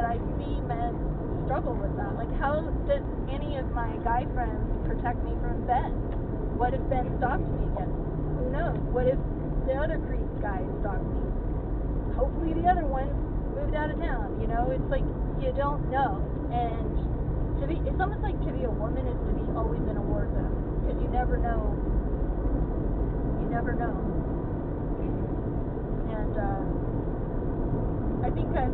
I see men struggle with that. Like, how does any of my guy friends protect me from Ben? What if Ben stalked me again? Who knows? What if the other creep guy stalked me? Hopefully the other one moved out of town. You know, it's like you don't know. And it's almost like to be a woman is to be always in a war zone, because you never know. You never know. And I think I'm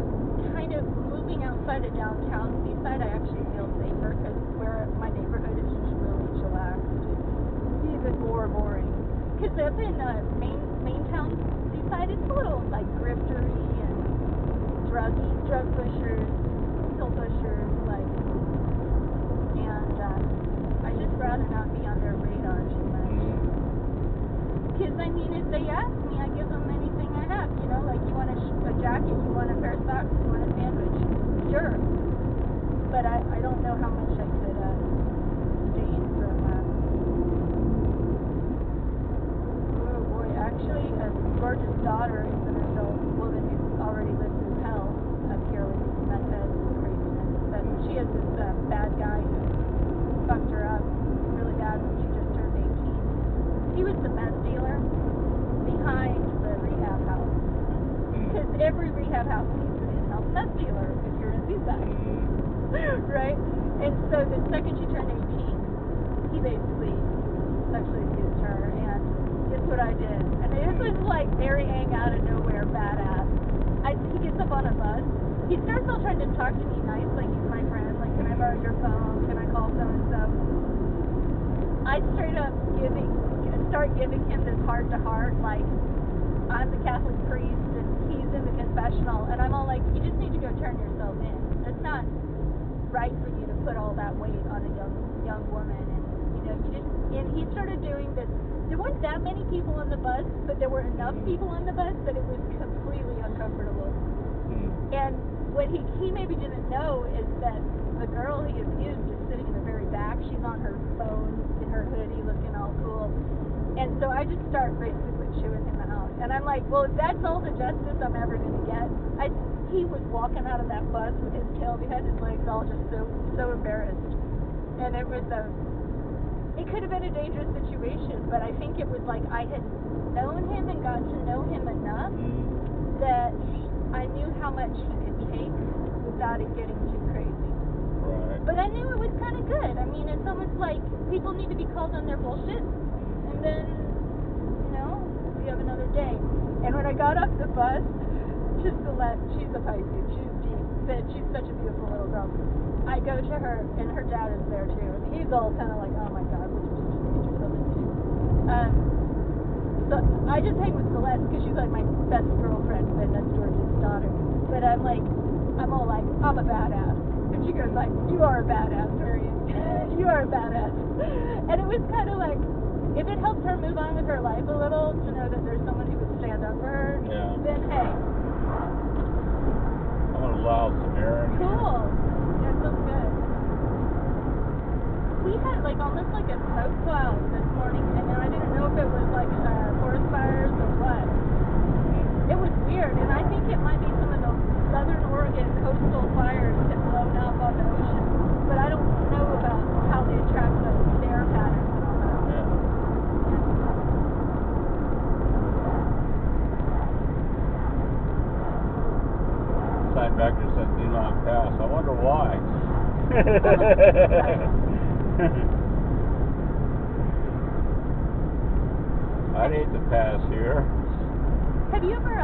kind of moving outside of downtown Seaside. I actually feel safer, because where my neighborhood is just really chillaxed. It's even more boring. Because up in Maryengtown Seaside, it's a little like griftery and drug pushers, pill pushers, like, and I just rather not be on their radar too much. Because I mean, if they ask me, I give them anything I have. You know, like, you want a jacket, you want a pair of socks, you want a sandwich, sure. But I don't know how much I could gain from that. Oh boy, actually, a gorgeous daughter is an adult woman who already lives in hell up here with meth head craziness. But she has this bad guy who fucked her up really bad when she just turned 18. He was the meth dealer behind the rehab house. Because every rehab house needs an in-house meth dealer if you're in Seaside. Right? And so the second she turned 18, he basically sexually abused her, and guess what I did? And this was like Maryeng out of nowhere, badass. He gets up on a bus. He starts all trying to talk to me nice, like he's my friend, like, can I borrow your phone? Can I call so-and-so? I straight up start giving him this heart-to-heart, like, I'm the Catholic priest, and he's in the confessional, and I'm all like, you just need to go turn yourself in. It's not right for you to put all that weight on a young woman, and you know, and he started doing this. There weren't that many people on the bus, but there were enough people on the bus that it was completely uncomfortable. And what he maybe didn't know is that the girl he abused is sitting in the very back. She's on her phone in her hoodie, looking all cool. And so I just start basically chewing him out, and I'm like, well, if that's all the justice I'm ever going to get. He was walking out of that bus with his tail behind his legs, all just so embarrassed. And it could have been a dangerous situation, but I think it was like I had known him and got to know him enough that I knew how much he could take without it getting too crazy. Right. But I knew it was kind of good. I mean, it's almost like people need to be called on their bullshit, and then, you know, we have another day. And when I got off the bus, she's a Pisces, she's deep, but she's such a beautiful little girl. I go to her, and her dad is there too, and he's all kind of like, oh my god, what did you just get yourself into? So I just hang with Celeste, because she's like my best girlfriend, but that's George's daughter. But I'm all like, I'm a badass. And she goes like, you are a badass, Maryeng. You are a badass. And it was kind of like, if it helps her move on with her life a little, to know that there's someone who would stand up for her, then hey. I'm going to allow some air in here. Cool. Yeah, it feels good. We had like almost like a smoke cloud this morning, and I didn't know if it was like forest fires or what. It was weird, and I think it might be some of the southern Oregon coastal fires that blown up on the ocean, but I don't know about how they attract the air patterns and all that. Yeah. Sign back there says do not pass. I wonder why. I'd hate to pass here. Have you ever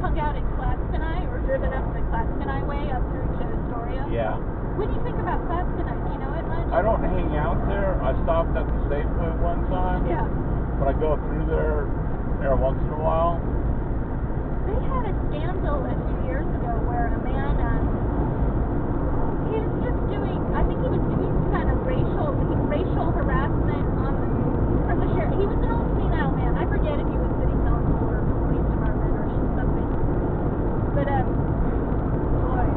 hung out in Clatskanie or driven up the Clatskanie way up through to Astoria? Yeah. What do you think about Clatskanie? Do you know it much? I don't hang out there. I stopped at the Safeway one time. Yeah. But I go through there every once in a while. They had a scandal a few years ago where a man, he was just doing, I think he was doing some kind of racial harassment from the sheriff. He was an old senile man. I forget if he was city council or police department or something. But, boy,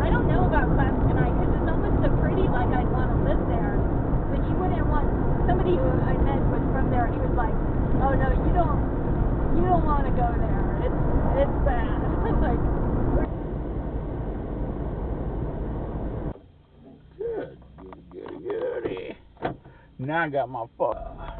I don't know about Clatskanie because it's almost so pretty, like I'd want to live there. But you wouldn't want, somebody who I met was from there, and he was like, oh no, you don't want to go there. It's bad. It's like, Now I got my fuck.